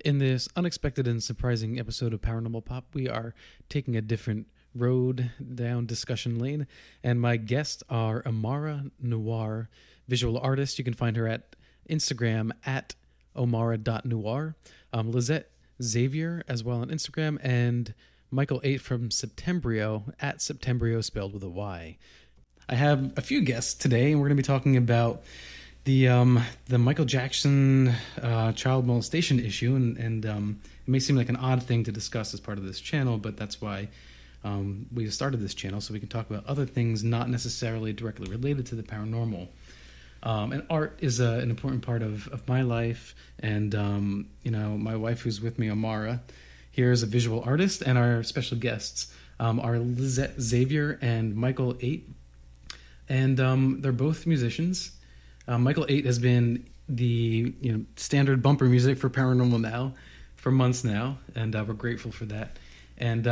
In this unexpected and surprising episode of Paranormal Pop, we are taking a different road down discussion lane, and my guests are Omara Noir, visual artist. You can find her at Instagram at omara.noir, Lisette Xavier as well on Instagram, and Michael 8 from Septembryo at Septembryo spelled with a Y. I have a few guests today, and we're going to be talking about the Michael Jackson child molestation issue, and it may seem like an odd thing to discuss as part of this channel, but that's why we started this channel, so we can talk about other things not necessarily directly related to the paranormal. And art is an important part of my life, and my wife who's with me, Omara, here is a visual artist, and our special guests are Lisette Xavier and Michael 8, and they're both musicians. Michael 8 has been the standard bumper music for Paranormal Now for months now, and we're grateful for that. And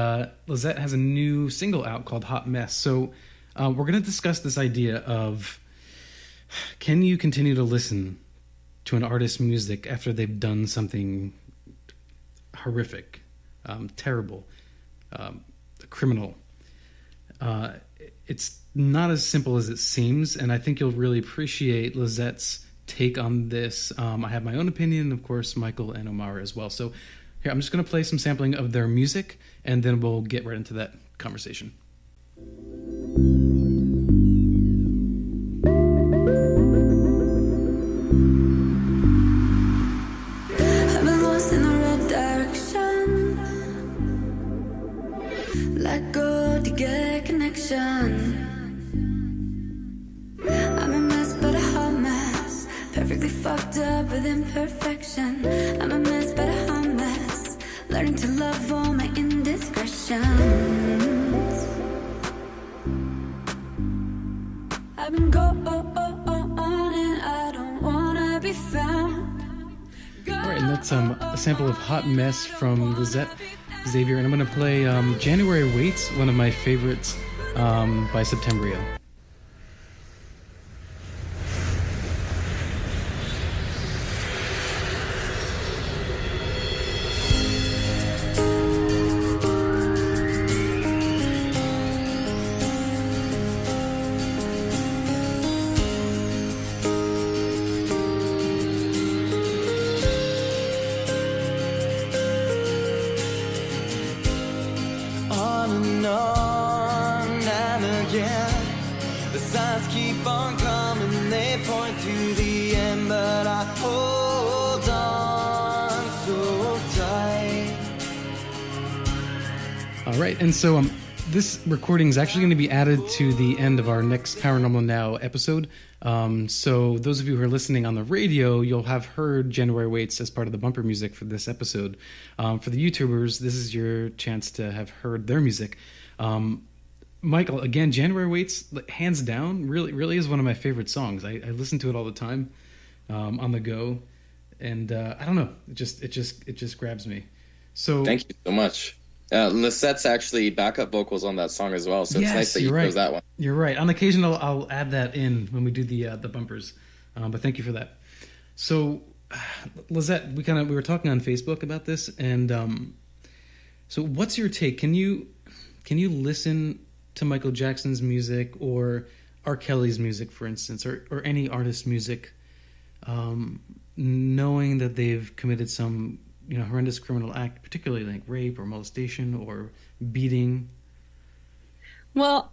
Lisette has a new single out called Hot Mess. So we're going to discuss this idea of, can you continue to listen to an artist's music after they've done something horrific, terrible, criminal? It's not as simple as it seems, and I think you'll really appreciate Lisette's take on this. I have my own opinion, of course, Michael and Omara as well. So here, I'm just going to play some sampling of their music, and then we'll get right into that conversation. I've been lost in the red direction. Let go to get connection. I'm a mess, but a hot mess. Perfectly fucked up with imperfection. I'm a mess, but a hot mess. Learning to love all my indiscretions. I've been going and I don't wanna be found. All right, and that's a sample of Hot Mess from Lisette Xavier, and I'm going to play January Waits, one of my favorites by Septembryo. All right, and so this recording is actually going to be added to the end of our next Paranormal Now episode. So those of you who are listening on the radio, you'll have heard January Waits as part of the bumper music for this episode. For the YouTubers, this is your chance to have heard their music. Michael, again, January Waits, hands down, really is one of my favorite songs. I listen to it all the time on the go, and I don't know, it just grabs me. So thank you so much. Lisette's actually backup vocals on that song as well, so it's nice that you chose that one. You're right. On occasion, I'll add that in when we do the bumpers, but thank you for that. So, Lisette, we were talking on Facebook about this, and so what's your take? Can you listen to Michael Jackson's music or R. Kelly's music, for instance, or any artist's music, knowing that they've committed some horrendous criminal act, particularly like rape or molestation or beating? Well,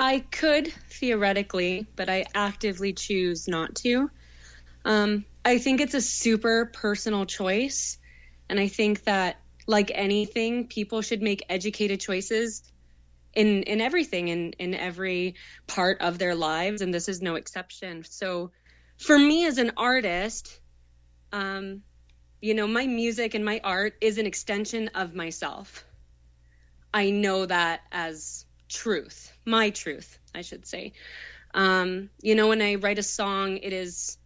I could theoretically, but I actively choose not to. I think it's a super personal choice. And I think that, like anything, people should make educated choices in everything, in every part of their lives. And this is no exception. So for me as an artist, my music and my art is an extension of myself. I know that as truth, my truth, I should say. When I write a song, it is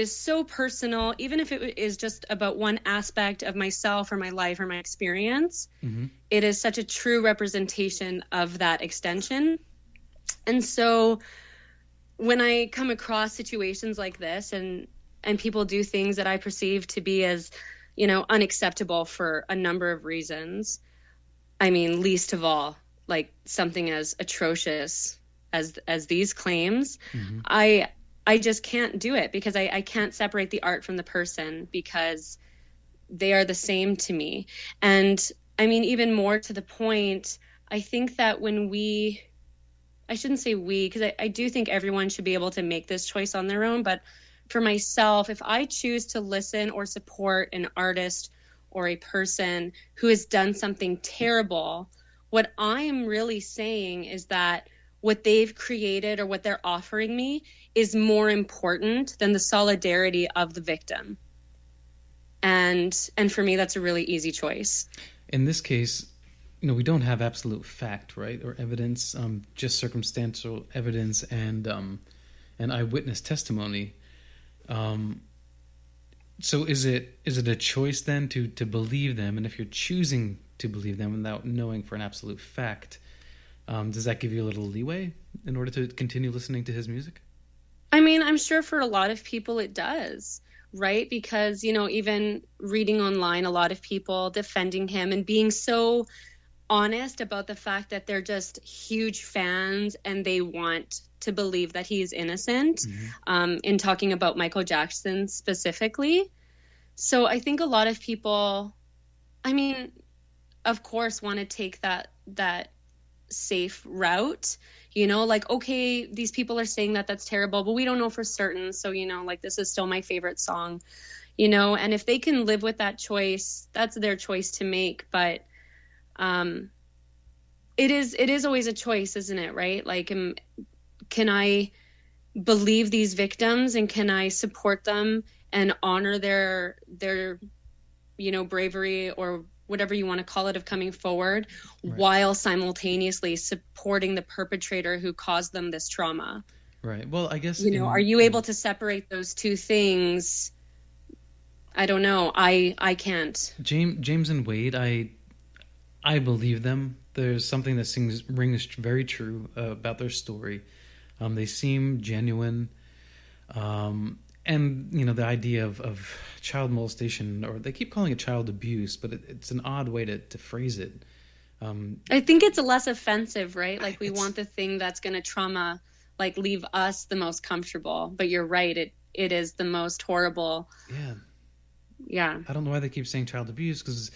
so personal, even if it is just about one aspect of myself or my life or my experience. Mm-hmm. It is such a true representation of that extension. And so when I come across situations like this and people do things that I perceive to be as, unacceptable for a number of reasons. I mean, least of all, like something as atrocious as these claims. Mm-hmm. I just can't do it because I can't separate the art from the person, because they are the same to me. And I mean, even more to the point, I think that when I shouldn't say we, because I do think everyone should be able to make this choice on their own. But for myself, if I choose to listen or support an artist or a person who has done something terrible, what I'm really saying is that what they've created or what they're offering me is more important than the solidarity of the victim. And for me, that's a really easy choice. In this case, we don't have absolute fact, right, or evidence, just circumstantial evidence and eyewitness testimony. So is it a choice then to believe them? And if you're choosing to believe them without knowing for an absolute fact, does that give you a little leeway in order to continue listening to his music? I mean, I'm sure for a lot of people it does, right? Because, even reading online, a lot of people defending him and being so honest about the fact that they're just huge fans and they want to believe that he's innocent, in talking about Michael Jackson specifically. So I think a lot of people, I mean, of course, want to take that safe route, like, okay, these people are saying that that's terrible, but we don't know for certain. So, like, this is still my favorite song, and if they can live with that choice, that's their choice to make. But it is always a choice, isn't it? Right? Like, can I believe these victims and can I support them and honor their bravery or whatever you want to call it of coming forward, right, while simultaneously supporting the perpetrator who caused them this trauma? Right. Well, I guess, are you able to separate those two things? I don't know. I can't. James and Wade, I believe them. There's something that rings very true about their story. They seem genuine. And, the idea of child molestation, or they keep calling it child abuse, but it's an odd way to phrase it. I think it's less offensive, right? Like, we want the thing that's going to leave us the most comfortable. But you're right. It is the most horrible. Yeah. Yeah. I don't know why they keep saying child abuse, because...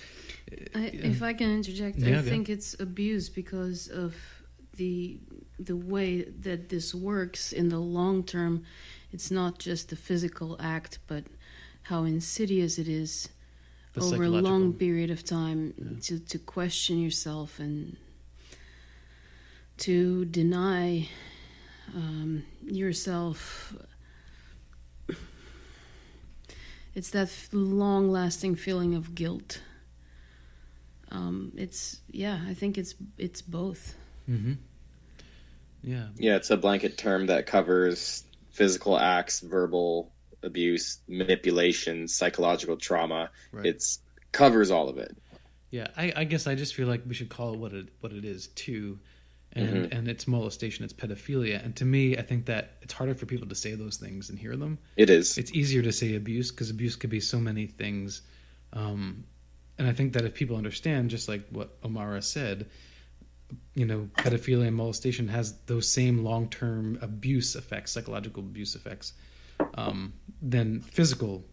if I can interject, I think it's abuse because of the way that this works in the long term. It's not just a physical act, but how insidious it is over a long period of time, to question yourself and to deny yourself. It's that long-lasting feeling of guilt. I think it's both. Mm-hmm. Yeah. Yeah, it's a blanket term that covers physical acts, verbal abuse, manipulation, psychological trauma. Right. It covers all of it. Yeah, I guess I just feel like we should call it what it is too, and it's molestation, it's pedophilia. And to me, I think that it's harder for people to say those things and hear them. It is. It's easier to say abuse, because abuse could be so many things. And I think that if people understand, just like what Omara said, pedophilia and molestation has those same long-term abuse effects, psychological abuse effects, than physical,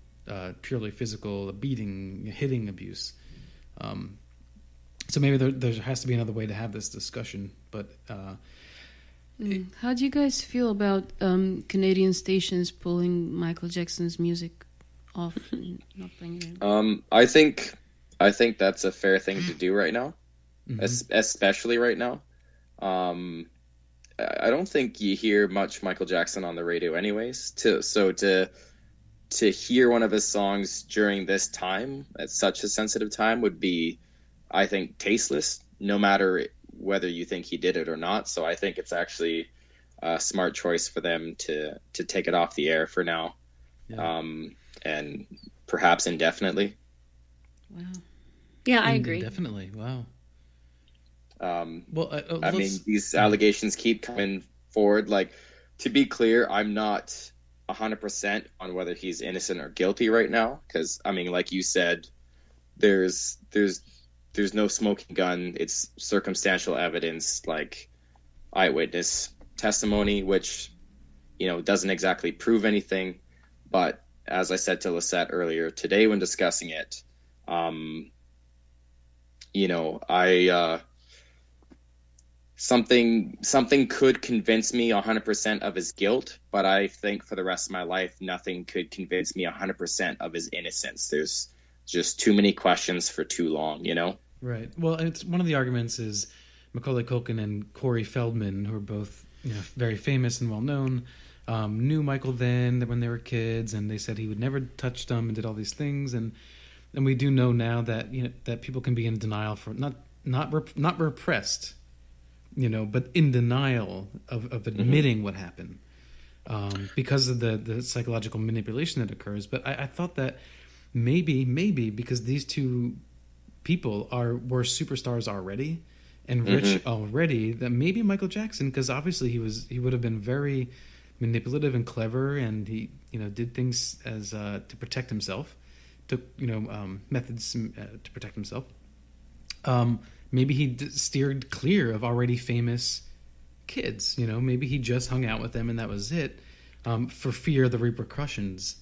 purely physical, beating, hitting abuse. So maybe there has to be another way to have this discussion. But how do you guys feel about Canadian stations pulling Michael Jackson's music off and not playing it? I think that's a fair thing to do right now, especially right now. I don't think you hear much Michael Jackson on the radio anyways. To hear one of his songs during this time, at such a sensitive time, would be, I think, tasteless, no matter whether you think he did it or not. So I think it's actually a smart choice for them to take it off the air for now, and perhaps indefinitely. Wow. Yeah, I agree. Definitely. Wow. I mean, these allegations keep coming forward. Like, to be clear, I'm not 100% on whether he's innocent or guilty right now, because, I mean, like you said, there's no smoking gun. It's circumstantial evidence, like eyewitness testimony, which, doesn't exactly prove anything. But as I said to Lisette earlier today when discussing it, something could convince me 100% of his guilt, but I think for the rest of my life, nothing could convince me 100% of his innocence. There's just too many questions for too long, Right. Well, it's one of the arguments is Macaulay Culkin and Corey Feldman, who are both very famous and well known, knew Michael then when they were kids, and they said he would never touch them and did all these things, and we do know now that that people can be in denial for not repressed, but in denial of admitting what happened, because of the psychological manipulation that occurs. But I thought that maybe because these two people were superstars already and rich already, that maybe Michael Jackson, because obviously he would have been very manipulative and clever, and he did things as to protect himself, took methods to protect himself. Maybe he steered clear of already famous kids. Maybe he just hung out with them and that was it, for fear of the repercussions.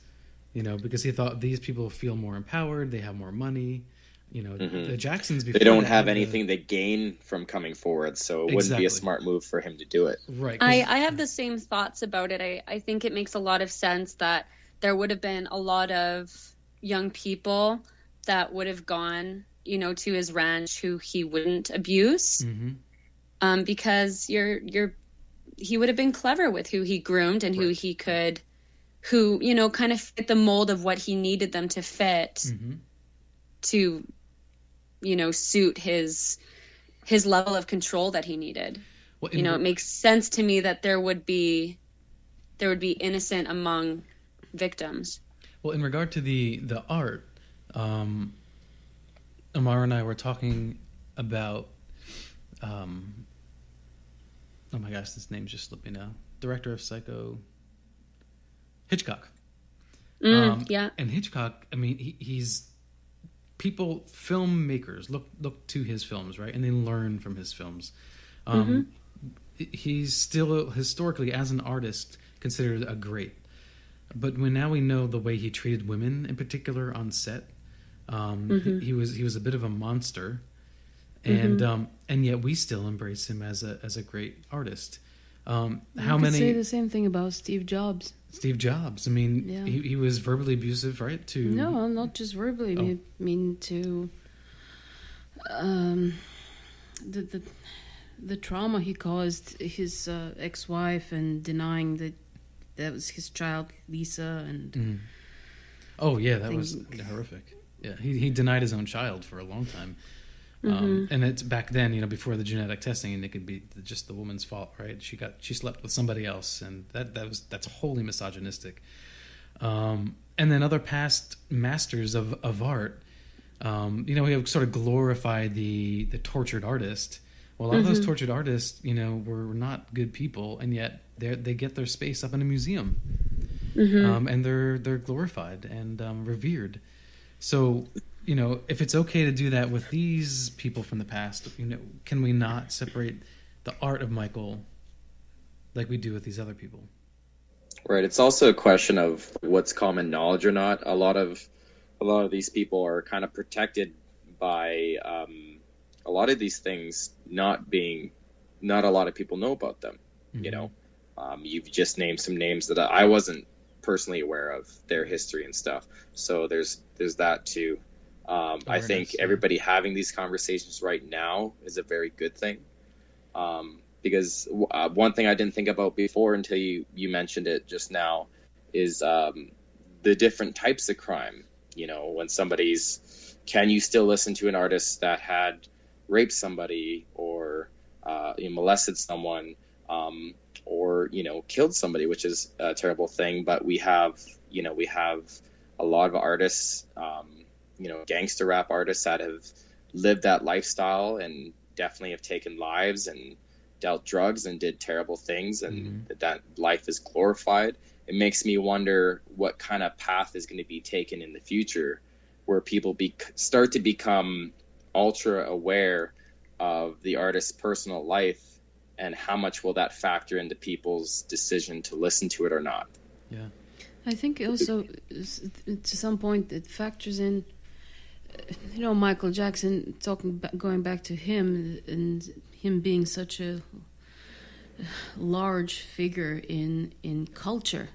Because he thought these people feel more empowered, they have more money. The Jacksons before they don't have anything to gain from coming forward, so it wouldn't be a smart move for him to do it. Right. I have the same thoughts about it. I think it makes a lot of sense that there would have been a lot of young people that would have gone, to his ranch who he wouldn't abuse, because he would have been clever with who he groomed and who he could, kind of fit the mold of what he needed them to fit to, suit his level of control that he needed. Well, it makes sense to me that there would be innocent among victims. Well, in regard to the art, Omara and I were talking about, oh my gosh, this name's just slipped me now. Director of Psycho, Hitchcock. Yeah. And Hitchcock, I mean, he's filmmakers look to his films, right? And they learn from his films. He's still historically, as an artist, considered a great. But now we know the way he treated women, in particular on set. He was a bit of a monster, and yet we still embrace him as a great artist. How many say the same thing about Steve Jobs? Steve Jobs. I mean, yeah. he was verbally abusive, right? No, not just verbally. I mean to the trauma he caused his ex-wife, and denying that was his child, Lisa, and oh yeah, that was horrific. Yeah, he denied his own child for a long time. And it's back then, before the genetic testing, and it could be just the woman's fault, right? She slept with somebody else, and that's wholly misogynistic. And then other past masters of art, we have sort of glorified the tortured artist. Well, a lot of those tortured artists, were not good people, and yet they get their space up in a museum, and they're glorified and revered. So, if it's okay to do that with these people from the past, can we not separate the art of Michael like we do with these other people? Right. It's also a question of what's common knowledge or not. A lot of these people are kind of protected by a lot of these things not a lot of people know about them. You've just named some names that I wasn't personally aware of their history and stuff. So there's that too. I think everybody having these conversations right now is a very good thing. Because one thing I didn't think about before until you mentioned it just now is the different types of crime. When can you still listen to an artist that had raped somebody or molested someone, or killed somebody, which is a terrible thing. But we have a lot of artists, gangster rap artists that have lived that lifestyle and definitely have taken lives and dealt drugs and did terrible things, and that life is glorified. It makes me wonder what kind of path is going to be taken in the future where people start to become ultra aware of the artist's personal life, and how much will that factor into people's decision to listen to it or not? Yeah, I think also to some point it factors in, Michael Jackson, going back to him and him being such a large figure in culture,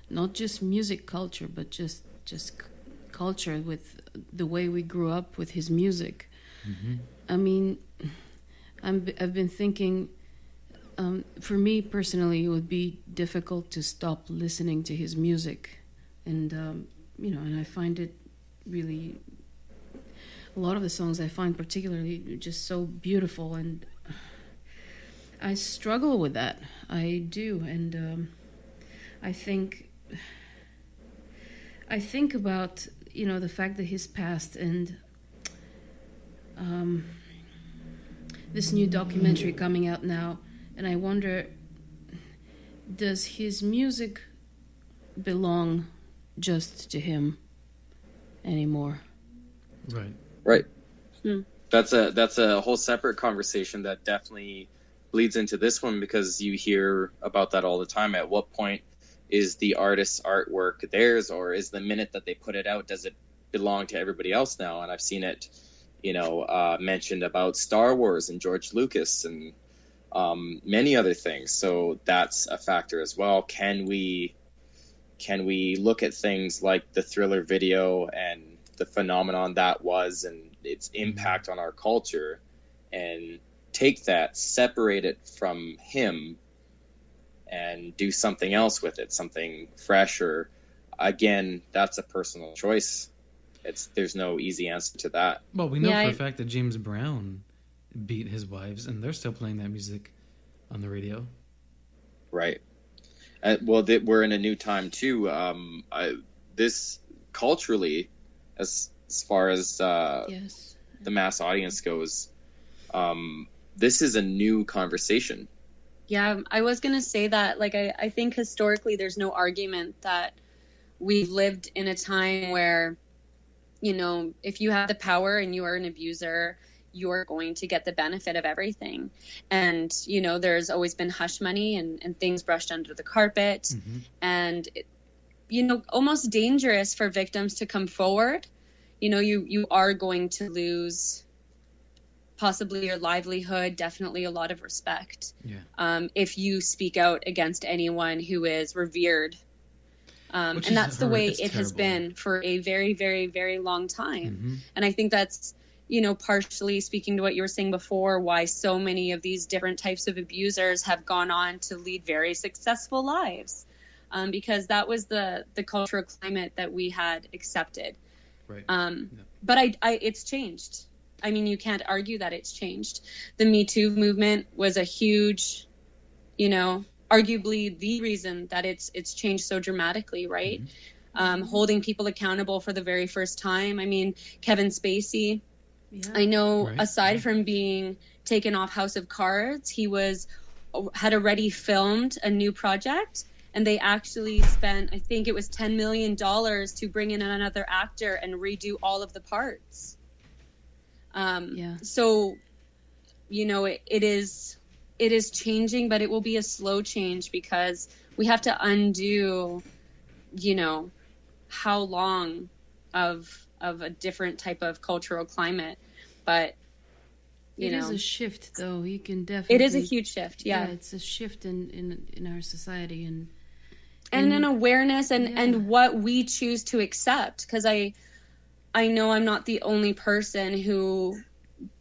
not just music culture, but just culture, with the way we grew up with his music. Mm-hmm. I mean, I've been thinking, for me personally, it would be difficult to stop listening to his music, and and I find it really, a lot of the songs I find particularly just so beautiful, and I struggle with that. I do, and I think about the fact that he's passed, and this new documentary coming out now, and I wonder, does his music belong just to him anymore? Right. That's a whole separate conversation that definitely bleeds into this one, because you hear about that all the time. At what point is the artist's artwork theirs, or is the minute that they put it out, does it belong to everybody else now? And I've seen it, mentioned about Star Wars and George Lucas and many other things. So that's a factor as well. Can we look at things like the Thriller video and the phenomenon that was, and its impact on our culture, and take that, separate it from him, and do something else with it, something fresh? Or again, that's a personal choice. There's no easy answer to that. Well, we know for a fact that James Brown beat his wives, and they're still playing that music on the radio. Right. We're in a new time too. This culturally, as far as yes, the mass audience goes, this is a new conversation. Yeah, I was going to say that. Like, I think historically there's no argument that we've lived in a time where, if you have the power and you are an abuser, you're going to get the benefit of everything. And, there's always been hush money and things brushed under the carpet. Mm-hmm. And, almost dangerous for victims to come forward. You are going to lose possibly your livelihood, definitely a lot of respect. Yeah. If you speak out against anyone who is revered. And that's the way it has been for a very, very, very long time. Mm-hmm. And I think that's, partially speaking to what you were saying before, why so many of these different types of abusers have gone on to lead very successful lives. Because that was the cultural climate that we had accepted. Right. But it's changed. I mean, you can't argue that it's changed. The Me Too movement was a huge, arguably the reason that it's changed so dramatically, right? Mm-hmm. Holding people accountable for the very first time. I mean, Kevin Spacey, I know, aside from being taken off House of Cards, he had already filmed a new project, and they actually spent, I think it was $10 million to bring in another actor and redo all of the parts. So, it is changing, but it will be a slow change, because we have to undo, how long of a different type of cultural climate. But, it is a shift, though. You can definitely. It is a huge shift. Yeah, it's a shift in our society and an awareness and what we choose to accept. Because I know I'm not the only person who,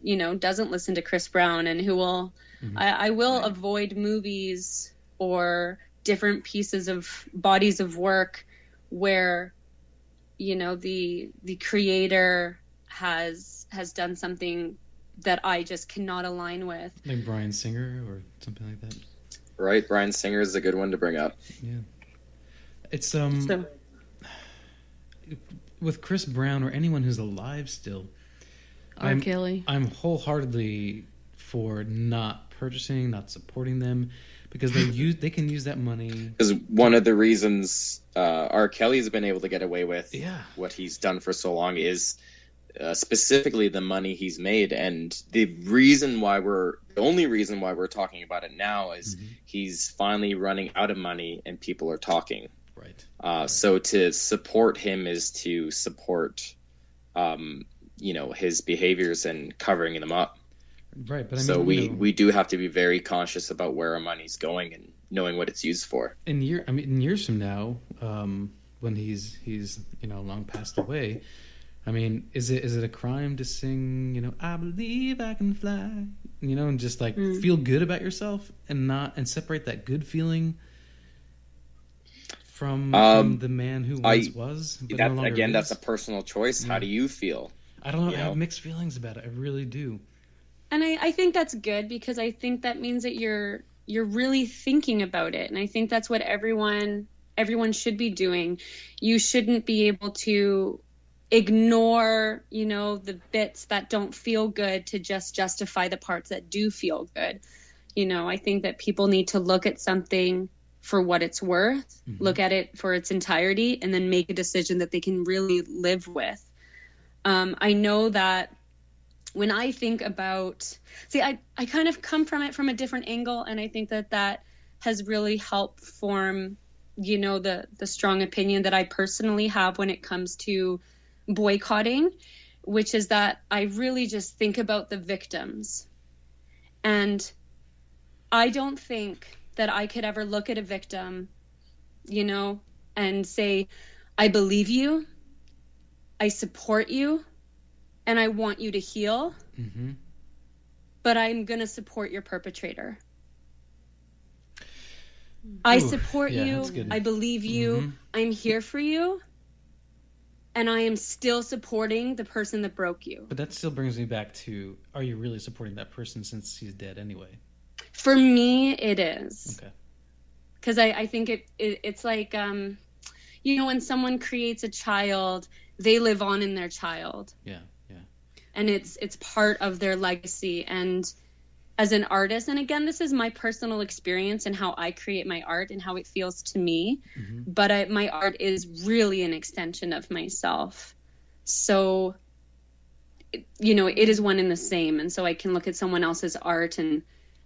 doesn't listen to Chris Brown, and who will, I will avoid movies or different pieces of bodies of work where, the creator has done something that I just cannot align with. Like Bryan Singer or something like that. Right, Bryan Singer is a good one to bring up. Yeah. It's with Chris Brown or anyone who's alive still, R. Kelly. I'm wholeheartedly for not purchasing, not supporting them, because they can use that money. Because one of the reasons R. Kelly's been able to get away with what he's done for so long is specifically the money he's made, and the only reason why we're talking about it now is he's finally running out of money and people are talking. Right. So to support him is to support, his behaviors and covering them up. Right, but we do have to be very conscious about where our money's going and knowing what it's used for. In years from now, when he's long passed away, I mean, is it a crime to sing, I believe I can fly, and just like feel good about yourself and separate that good feeling from the man who once was? But no longer is? That's a personal choice. How do you feel? I don't know. I have mixed feelings about it. I really do. And I think that's good, because I think that means that you're really thinking about it. And I think that's what everyone should be doing. You shouldn't be able to ignore, the bits that don't feel good to just justify the parts that do feel good. I think that people need to look at something for what it's worth, look at it for its entirety, and then make a decision that they can really live with. I know that when I think about, I kind of come from it from a different angle, and I think that has really helped form, the strong opinion that I personally have when it comes to boycotting, which is that I really just think about the victims. And I don't think that I could ever look at a victim, and say, I believe you, I support you, and I want you to heal, but I'm going to support your perpetrator. I support you, I believe you, I'm here for you, and I am still supporting the person that broke you. But that still brings me back to, are you really supporting that person since he's dead anyway? For me, it is. Okay. Because I think it's like, when someone creates a child, they live on in their child. Yeah. And it's part of their legacy. And as an artist, and again, this is my personal experience and how I create my art and how it feels to me, but my art is really an extension of myself. So, it is one and the same. And so I can look at someone else's art and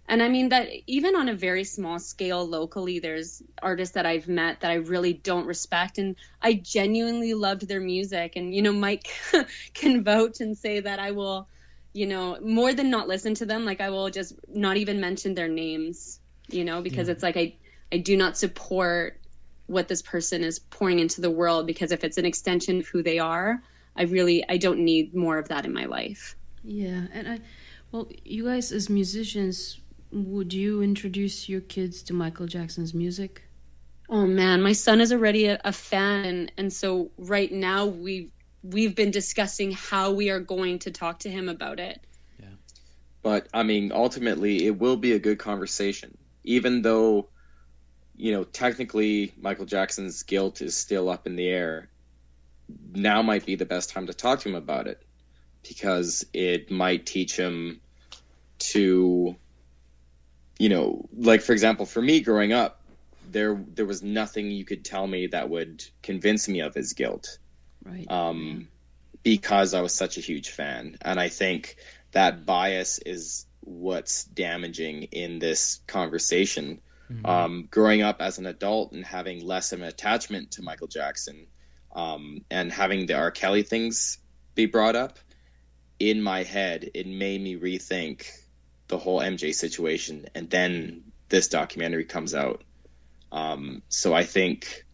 I mean that even on a very small scale locally, there's artists that I've met that I really don't respect, and I genuinely loved their music. And, Mike can vouch and say that I will, more than not listen to them, like I will just not even mention their names, because it's like I do not support what this person is pouring into the world, because if it's an extension of who they are, I don't need more of that in my life. Yeah. And you guys as musicians, would you introduce your kids to Michael Jackson's music? Oh man, my son is already a fan, and so right now we've been discussing how we are going to talk to him about it. Yeah. But I mean, ultimately it will be a good conversation, even though, technically Michael Jackson's guilt is still up in the air. Now might be the best time to talk to him about it, because it might teach him to, like, for example, for me growing up, there was nothing you could tell me that would convince me of his guilt. Right. Because I was such a huge fan. And I think that bias is what's damaging in this conversation. Growing up as an adult and having less of an attachment to Michael Jackson, and having the R. Kelly things be brought up, in my head, it made me rethink the whole MJ situation, and then this documentary comes out. So I think,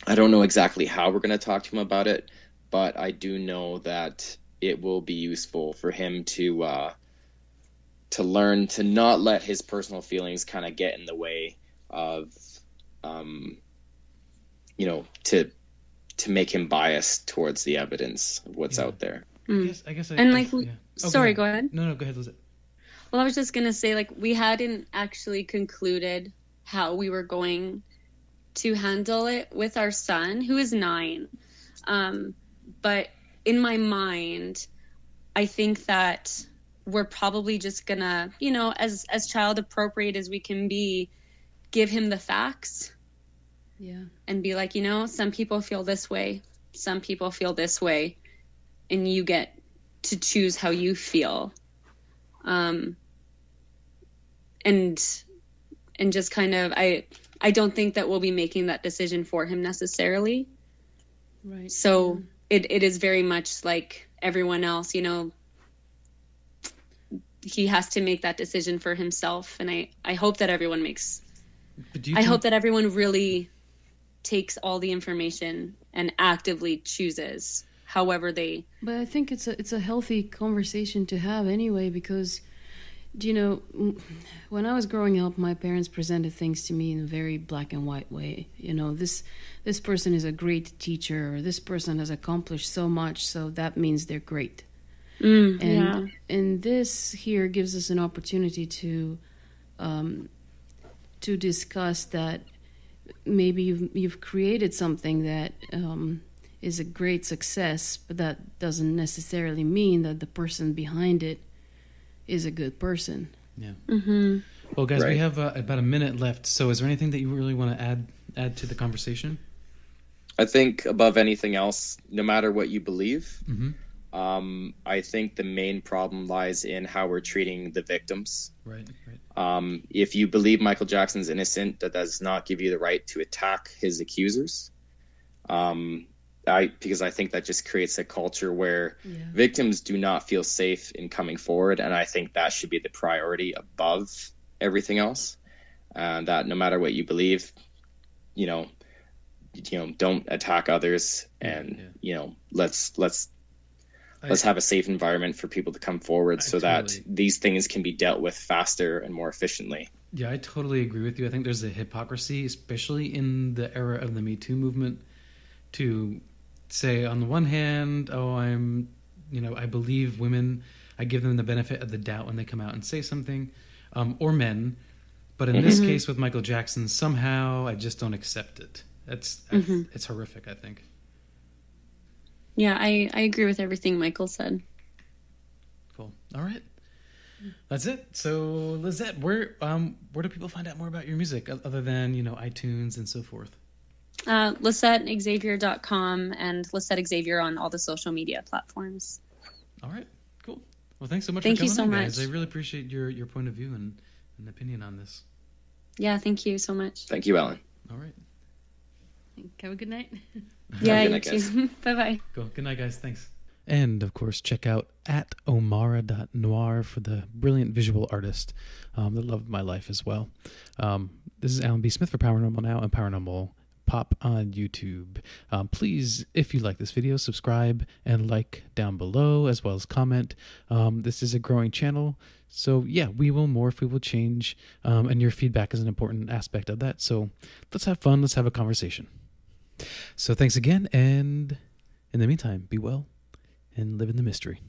I don't know exactly how we're going to talk to him about it, but I do know that it will be useful for him to learn to not let his personal feelings kind of get in the way of, to make him biased towards the evidence of what's out there. I guess. Sorry, go ahead. No, go ahead, Lisette. Well, I was just going to say, we hadn't actually concluded how we were going to handle it with our son, who is 9. But in my mind, I think that we're probably just going to, as child appropriate as we can be, give him the facts. Yeah. And be like, you know, some people feel this way, some people feel this way, and you get to choose how you feel. And just kind of, I don't think that we'll be making that decision for him necessarily. Right. So it is very much like everyone else, you know, he has to make that decision for himself. And I hope that everyone hope that everyone really takes all the information and actively chooses however they. But I think it's a healthy conversation to have anyway, because, you know, when I was growing up, my parents presented things to me in a very black and white way. You know, this person is a great teacher, or this person has accomplished so much, so that means they're great. And this here gives us an opportunity to discuss that maybe you've created something that is a great success, but that doesn't necessarily mean that the person behind it is a good person. Yeah. Mm-hmm. Well, guys, we have about a minute left. So is there anything that you really want to add to the conversation? I think above anything else, no matter what you believe, Mm-hmm. I think the main problem lies in how we're treating the victims. Right. If you believe Michael Jackson's innocent, that does not give you the right to attack his accusers. Because I think that just creates a culture where victims do not feel safe in coming forward, and I think that should be the priority above everything else. That no matter what you believe, you know, don't attack others, and let's have a safe environment for people to come forward that these things can be dealt with faster and more efficiently. Yeah, I totally agree with you. I think there's a hypocrisy, especially in the era of the Me Too movement, to say on the one hand, I believe women, I give them the benefit of the doubt when they come out and say something, or men. But in this case with Michael Jackson, somehow I just don't accept it. It's horrific, I think. Yeah, I agree with everything Michael said. Cool. All right. That's it. So, Lisette, where do people find out more about your music other than, iTunes and so forth? LisetteXavier.com and Lisette Xavier on all the social media platforms. All right. Cool. Well, thanks so much for coming on, guys. I really appreciate your point of view and opinion on this. Yeah, thank you so much. Thank you, Ellen. All right. Have a good night. Yeah, you too. Bye-bye. Cool. Good night, guys. Thanks. And, of course, check out at Omara.Noir for the brilliant visual artist, the love of my life as well. This is Alan B. Smith for Paranormal Now and Paranormal Pop on YouTube. Please, if you like this video, subscribe and like down below, as well as comment. This is a growing channel, so yeah, we will morph, we will change, and your feedback is an important aspect of that. So let's have fun, let's have a conversation. So thanks again, and in the meantime, be well and live in the mystery.